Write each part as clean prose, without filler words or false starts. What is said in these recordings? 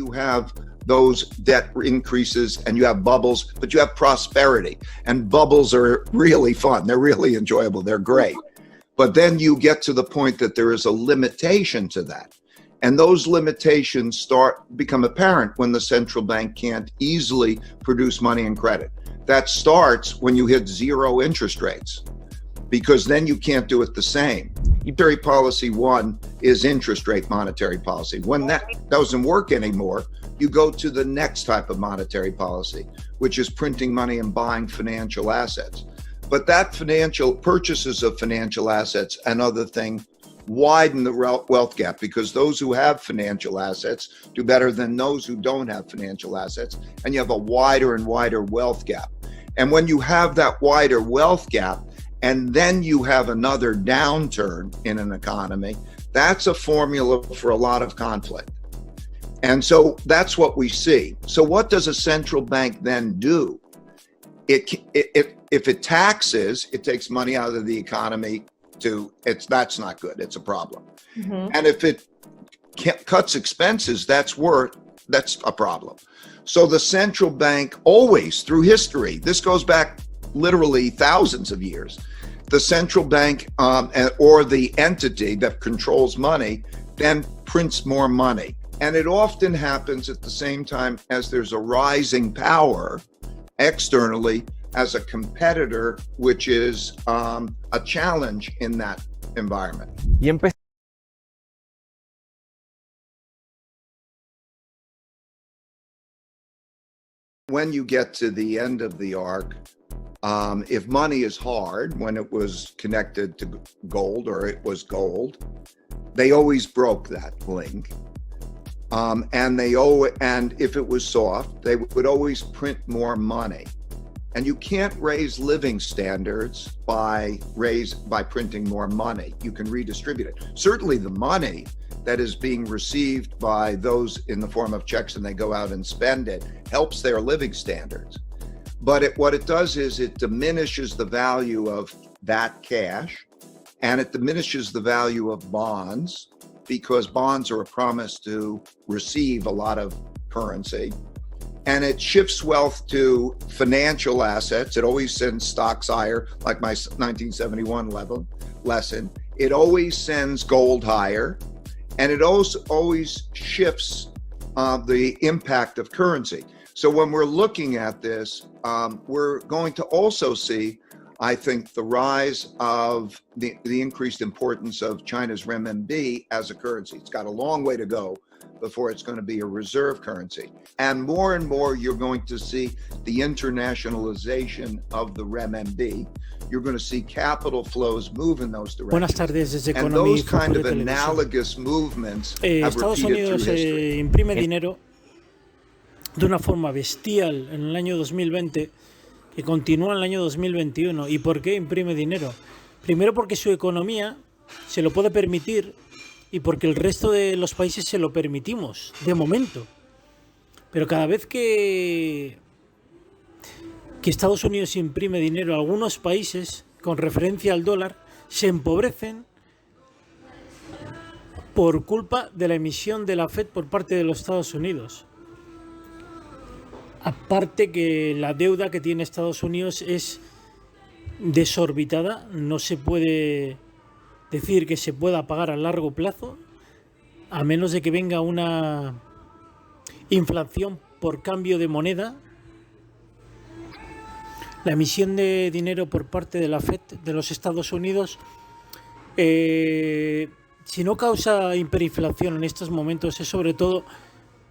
you have those debt increases and you have bubbles, but you have prosperity. And bubbles are really fun. They're really enjoyable. They're great. But then you get to the point that there is a limitation to that. And those limitations become apparent when the central bank can't easily produce money and credit. That starts when you hit zero interest rates, because then you can't do it the same. Monetary policy one is interest rate monetary policy. When that doesn't work anymore, you go to the next type of monetary policy, which is printing money and buying financial assets. But that financial purchases of financial assets and other things widen the wealth gap, because those who have financial assets do better than those who don't have financial assets, and you have a wider and wider wealth gap. And when you have that wider wealth gap, and then you have another downturn in an economy, that's a formula for a lot of conflict. And so that's what we see. So what does a central bank then do? If it taxes, it takes money out of the economy. That's not good. It's a problem. Mm-hmm. And if it cuts expenses, that's a problem. So the central bank always, through history, this goes back literally thousands of years, the central bank or the entity that controls money then prints more money. And it often happens at the same time as there's a rising power externally as a competitor, which is a challenge in that environment. When you get to the end of the arc, if money is hard, when it was connected to gold or it was gold, they always broke that link. And if it was soft, they would always print more money. And you can't raise living standards by printing more money. You can redistribute it. Certainly the money that is being received by those in the form of checks and they go out and spend it helps their living standards. But what it does is it diminishes the value of that cash, and it diminishes the value of bonds, because bonds are a promise to receive a lot of currency. And it shifts wealth to financial assets. It always sends stocks higher, like my 1971 lesson. It always sends gold higher. And it also always shifts the impact of currency. So when we're looking at this, we're going to also see, I think, the rise of the increased importance of China's renminbi as a currency. It's got a long way to go before it's going to be a reserve currency. And more you're going to see the internationalization of the renminbi. You're going to see capital flows move in those directions. Buenas tardes desde and Economy those kind of analogous movements have Estados repeated Unidos through history. Imprime dinero de una forma bestial en el año 2020 que continúa en el año 2021. ¿Y por qué imprime dinero? Primero porque su economía se lo puede permitir y porque el resto de los países se lo permitimos, de momento. Pero cada vez que Estados Unidos imprime dinero, algunos países, con referencia al dólar, se empobrecen por culpa de la emisión de la Fed por parte de los Estados Unidos. Aparte que la deuda que tiene Estados Unidos es desorbitada, no se puede decir que se pueda pagar a largo plazo, a menos de que venga una inflación por cambio de moneda. La emisión de dinero por parte de la Fed de los Estados Unidos, si no causa hiperinflación en estos momentos, es sobre todo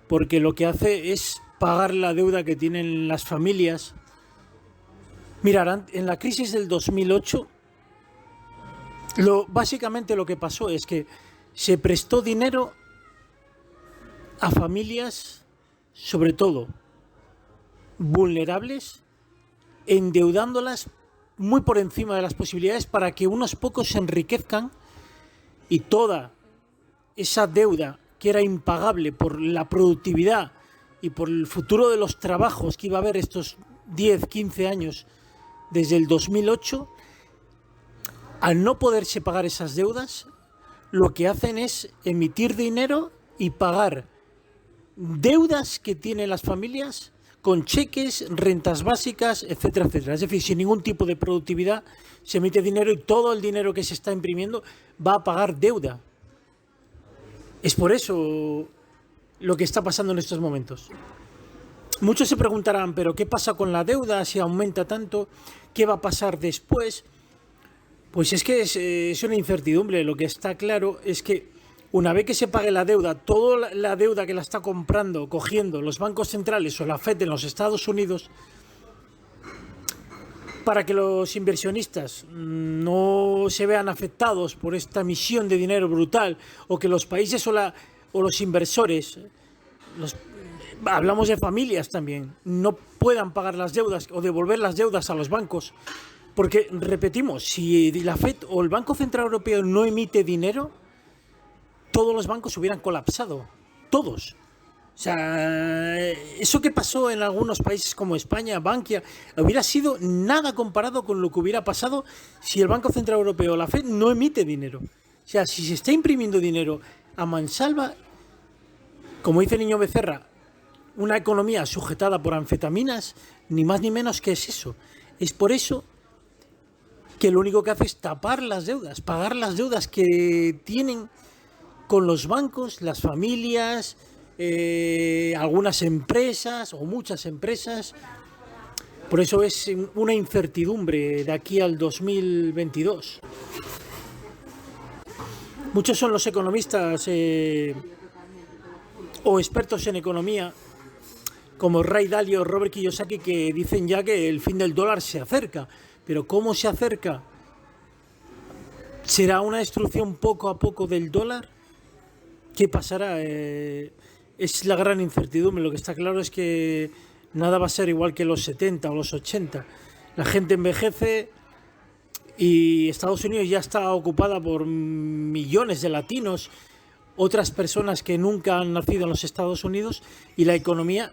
porque lo que hace es pagar la deuda que tienen las familias. Mirad, en la crisis del 2008, básicamente lo que pasó es que se prestó dinero a familias, sobre todo vulnerables, endeudándolas muy por encima de las posibilidades para que unos pocos se enriquezcan, y toda esa deuda que era impagable por la productividad y por el futuro de los trabajos que iba a haber estos 10, 15 años desde el 2008, al no poderse pagar esas deudas, lo que hacen es emitir dinero y pagar deudas que tienen las familias con cheques, rentas básicas, etcétera, etcétera. Es decir, sin ningún tipo de productividad se emite dinero y todo el dinero que se está imprimiendo va a pagar deuda. Es por eso lo que está pasando en estos momentos. Muchos se preguntarán, ¿pero qué pasa con la deuda? Si aumenta tanto, ¿qué va a pasar después? Pues es que es una incertidumbre. Lo que está claro es que una vez que se pague la deuda, toda la deuda que la está cogiendo los bancos centrales o la FED en los Estados Unidos, para que los inversionistas no se vean afectados por esta emisión de dinero brutal, o que los países o los inversores, hablamos de familias también, no puedan pagar las deudas o devolver las deudas a los bancos. Porque, repetimos, si la FED o el Banco Central Europeo no emite dinero, todos los bancos hubieran colapsado. Todos. O sea, eso que pasó en algunos países como España, Bankia, hubiera sido nada comparado con lo que hubiera pasado si el Banco Central Europeo o la FED no emite dinero. O sea, si se está imprimiendo dinero a mansalva, como dice Niño Becerra, una economía sujetada por anfetaminas, ni más ni menos que es eso. Es por eso que lo único que hace es tapar las deudas, pagar las deudas que tienen con los bancos, las familias, algunas empresas o muchas empresas. Por eso es una incertidumbre de aquí al 2022. Muchos son los economistas o expertos en economía, como Ray Dalio o Robert Kiyosaki, que dicen ya que el fin del dólar se acerca. Pero ¿cómo se acerca? ¿Será una destrucción poco a poco del dólar? ¿Qué pasará? Es la gran incertidumbre. Lo que está claro es que nada va a ser igual que los 70 o los 80. La gente envejece y Estados Unidos ya está ocupada por millones de latinos, otras personas que nunca han nacido en los Estados Unidos, y la economía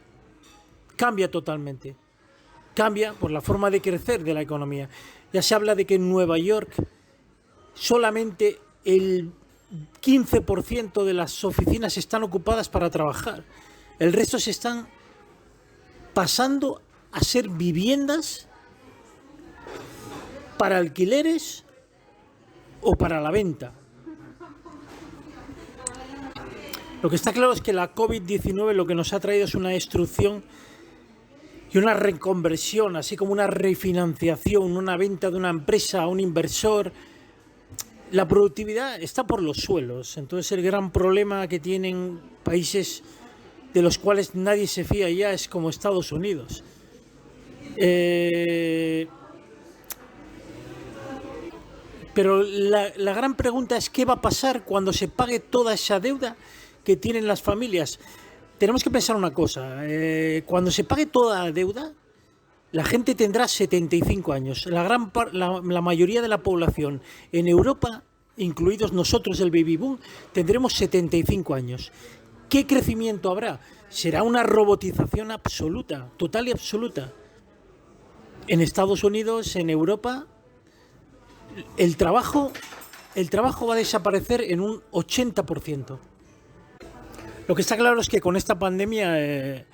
cambia totalmente. Cambia por la forma de crecer de la economía. Ya se habla de que en Nueva York solamente el 15% de las oficinas están ocupadas para trabajar. El resto se están pasando a ser viviendas para alquileres o para la venta. Lo que está claro es que la COVID-19 lo que nos ha traído es una destrucción y una reconversión, así como una refinanciación, una venta de una empresa a un inversor. La productividad está por los suelos. Entonces el gran problema que tienen países de los cuales nadie se fía ya es como Estados Unidos. Pero la gran pregunta es ¿qué va a pasar cuando se pague toda esa deuda que tienen las familias? Tenemos que pensar una cosa. Cuando se pague toda la deuda, la gente tendrá 75 años. La mayoría de la población en Europa, incluidos nosotros, el baby boom, tendremos 75 años. ¿Qué crecimiento habrá? Será una robotización absoluta, total y absoluta. En Estados Unidos, en Europa, el trabajo va a desaparecer en un 80%. Lo que está claro es que con esta pandemia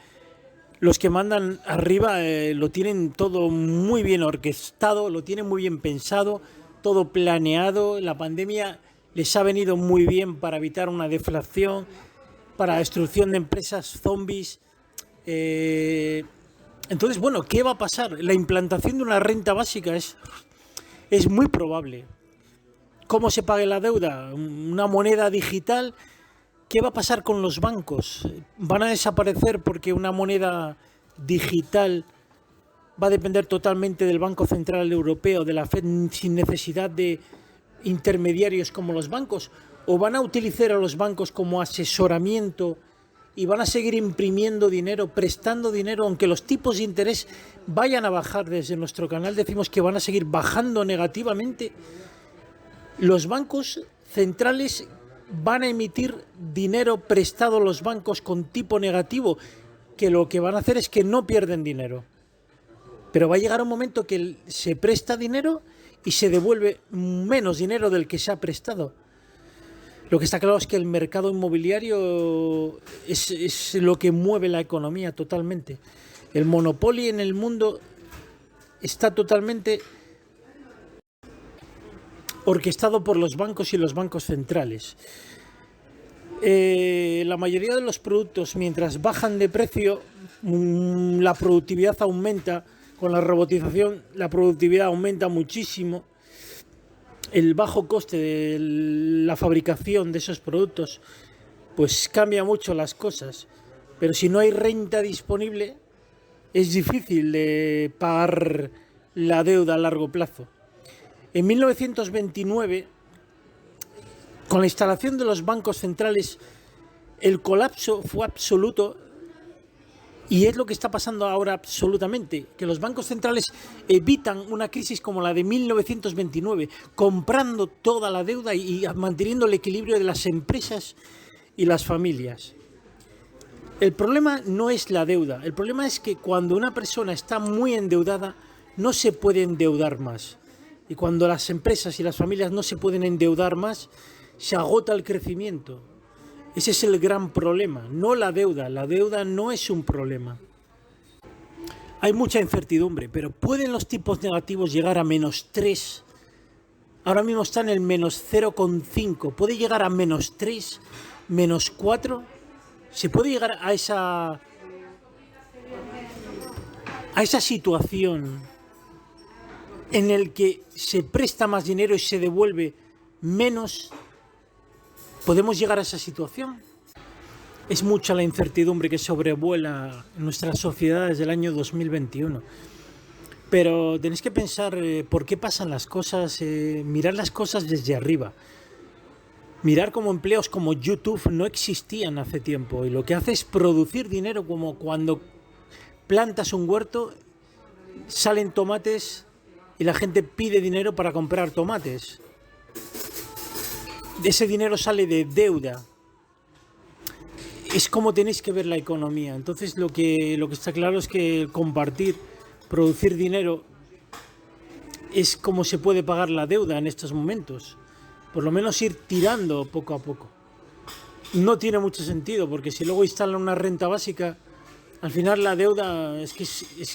los que mandan arriba lo tienen todo muy bien orquestado, lo tienen muy bien pensado, todo planeado. La pandemia les ha venido muy bien para evitar una deflación, para destrucción de empresas zombies. Entonces, bueno, ¿qué va a pasar? La implantación de una renta básica es muy probable. ¿Cómo se pague la deuda? Una moneda digital. ¿Qué va a pasar con los bancos? ¿Van a desaparecer porque una moneda digital va a depender totalmente del Banco Central Europeo, de la FED, sin necesidad de intermediarios como los bancos? ¿O van a utilizar a los bancos como asesoramiento y van a seguir imprimiendo dinero, prestando dinero, aunque los tipos de interés vayan a bajar? Desde nuestro canal decimos que van a seguir bajando negativamente. Los bancos centrales van a emitir dinero prestado a los bancos con tipo negativo, que lo que van a hacer es que no pierden dinero. Pero va a llegar un momento que se presta dinero y se devuelve menos dinero del que se ha prestado. Lo que está claro es que el mercado inmobiliario es lo que mueve la economía totalmente. El monopolio en el mundo está totalmente orquestado por los bancos y los bancos centrales. La mayoría de los productos, mientras bajan de precio, la productividad aumenta. Con la robotización, la productividad aumenta muchísimo. El bajo coste de la fabricación de esos productos pues cambia mucho las cosas, pero si no hay renta disponible es difícil de pagar la deuda a largo plazo. En 1929, con la instalación de los bancos centrales, el colapso fue absoluto. Y es lo que está pasando ahora absolutamente, que los bancos centrales evitan una crisis como la de 1929, comprando toda la deuda y manteniendo el equilibrio de las empresas y las familias. El problema no es la deuda, el problema es que cuando una persona está muy endeudada no se puede endeudar más. Y cuando las empresas y las familias no se pueden endeudar más, se agota el crecimiento. Ese es el gran problema, no la deuda. La deuda no es un problema. Hay mucha incertidumbre, pero ¿pueden los tipos negativos llegar a -3? Ahora mismo están en el -0,5. ¿Puede llegar a -3, -4? ¿Se puede llegar a esa situación en el que se presta más dinero y se devuelve menos? ¿Podemos llegar a esa situación? Es mucha la incertidumbre que sobrevuela en nuestras sociedades del año 2021. Pero tenéis que pensar por qué pasan las cosas, mirar las cosas desde arriba. Mirar cómo empleos como YouTube no existían hace tiempo y lo que hace es producir dinero, como cuando plantas un huerto, salen tomates y la gente pide dinero para comprar tomates. Ese dinero sale de deuda. Es como tenéis que ver la economía. Entonces lo que está claro es que compartir, producir dinero, es como se puede pagar la deuda en estos momentos. Por lo menos ir tirando poco a poco. No tiene mucho sentido, porque si luego instalan una renta básica, al final la deuda es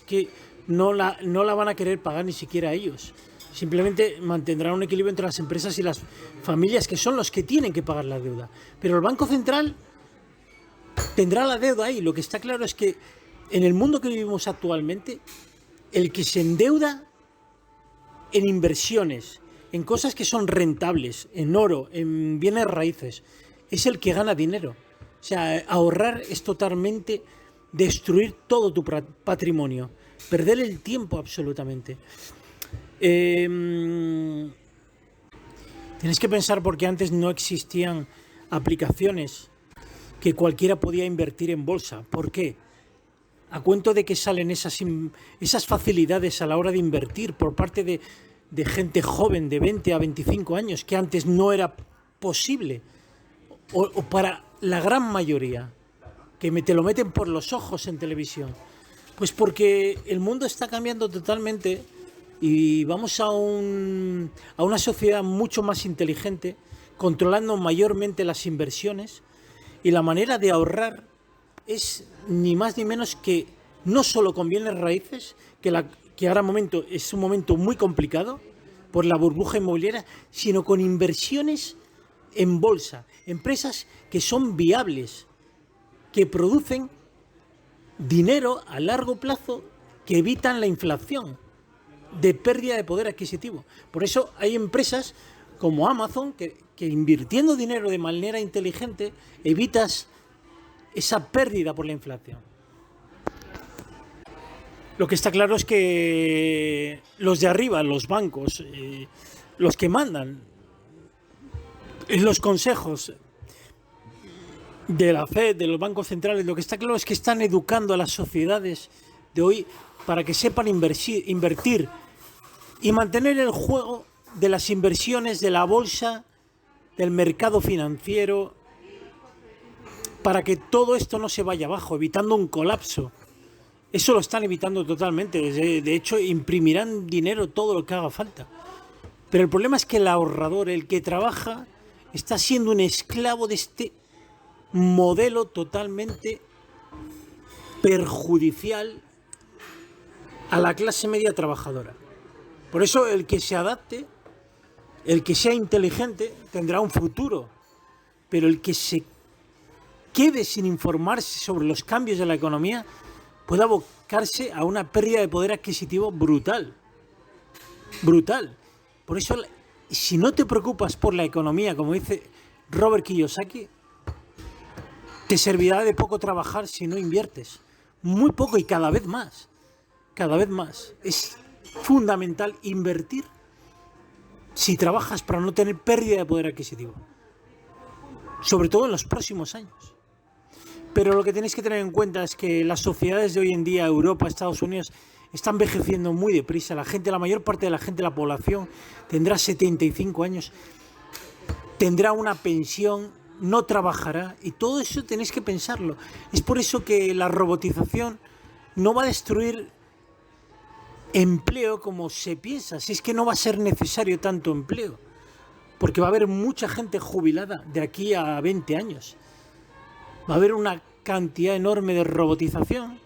que no la van a querer pagar ni siquiera ellos. Simplemente mantendrá un equilibrio entre las empresas y las familias, que son los que tienen que pagar la deuda. Pero el Banco Central tendrá la deuda ahí. Lo que está claro es que en el mundo que vivimos actualmente, el que se endeuda en inversiones, en cosas que son rentables, en oro, en bienes raíces, es el que gana dinero. O sea, ahorrar es totalmente destruir todo tu patrimonio, perder el tiempo absolutamente. Tienes que pensar porque antes no existían aplicaciones que cualquiera podía invertir en bolsa. ¿Por qué? A cuento de que salen esas facilidades a la hora de invertir por parte de gente joven de 20 a 25 años, que antes no era posible, o para la gran mayoría, que te lo meten por los ojos en televisión. Pues porque el mundo está cambiando totalmente y vamos a una sociedad mucho más inteligente, controlando mayormente las inversiones, y la manera de ahorrar es ni más ni menos que no solo con bienes raíces, que ahora es un momento muy complicado por la burbuja inmobiliaria, sino con inversiones en bolsa, empresas que son viables, que producen dinero a largo plazo, que evitan la inflación de pérdida de poder adquisitivo. Por eso hay empresas como Amazon que invirtiendo dinero de manera inteligente evitas esa pérdida por la inflación. Lo que está claro es que los de arriba, los bancos, los que mandan en los consejos de la FED, de los bancos centrales, lo que está claro es que están educando a las sociedades de hoy para que sepan invertir y mantener el juego de las inversiones, de la bolsa, del mercado financiero, para que todo esto no se vaya abajo, evitando un colapso. Eso lo están evitando totalmente. De hecho, imprimirán dinero todo lo que haga falta. Pero el problema es que el ahorrador, el que trabaja, está siendo un esclavo de este modelo totalmente perjudicial a la clase media trabajadora. Por eso el que se adapte, el que sea inteligente, tendrá un futuro, pero el que se quede sin informarse sobre los cambios de la economía puede abocarse a una pérdida de poder adquisitivo brutal. Brutal. Por eso, si no te preocupas por la economía, como dice Robert Kiyosaki, te servirá de poco trabajar si no inviertes. Muy poco y cada vez más. Cada vez más. Es fundamental invertir si trabajas para no tener pérdida de poder adquisitivo. Sobre todo en los próximos años. Pero lo que tenéis que tener en cuenta es que las sociedades de hoy en día, Europa, Estados Unidos, están envejeciendo muy deprisa. La mayor parte de la gente, la población, tendrá 75 años, tendrá una pensión, no trabajará, y todo eso tenéis que pensarlo. Es por eso que la robotización no va a destruir empleo como se piensa, si es que no va a ser necesario tanto empleo, porque va a haber mucha gente jubilada de aquí a 20 años. Va a haber una cantidad enorme de robotización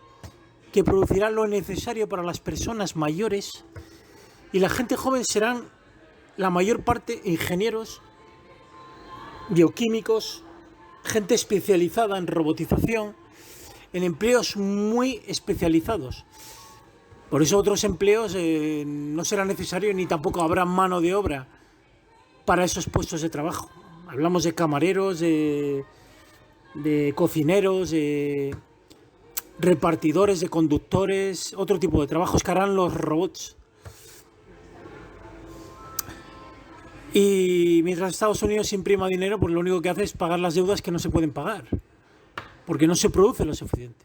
que producirá lo necesario para las personas mayores, y la gente joven serán la mayor parte ingenieros, bioquímicos, gente especializada en robotización, en empleos muy especializados. Por eso otros empleos no será necesario, ni tampoco habrá mano de obra para esos puestos de trabajo. Hablamos de camareros, de cocineros, de repartidores, de conductores, otro tipo de trabajos que harán los robots. Y mientras Estados Unidos imprima dinero, pues lo único que hace es pagar las deudas que no se pueden pagar, porque no se produce lo suficiente.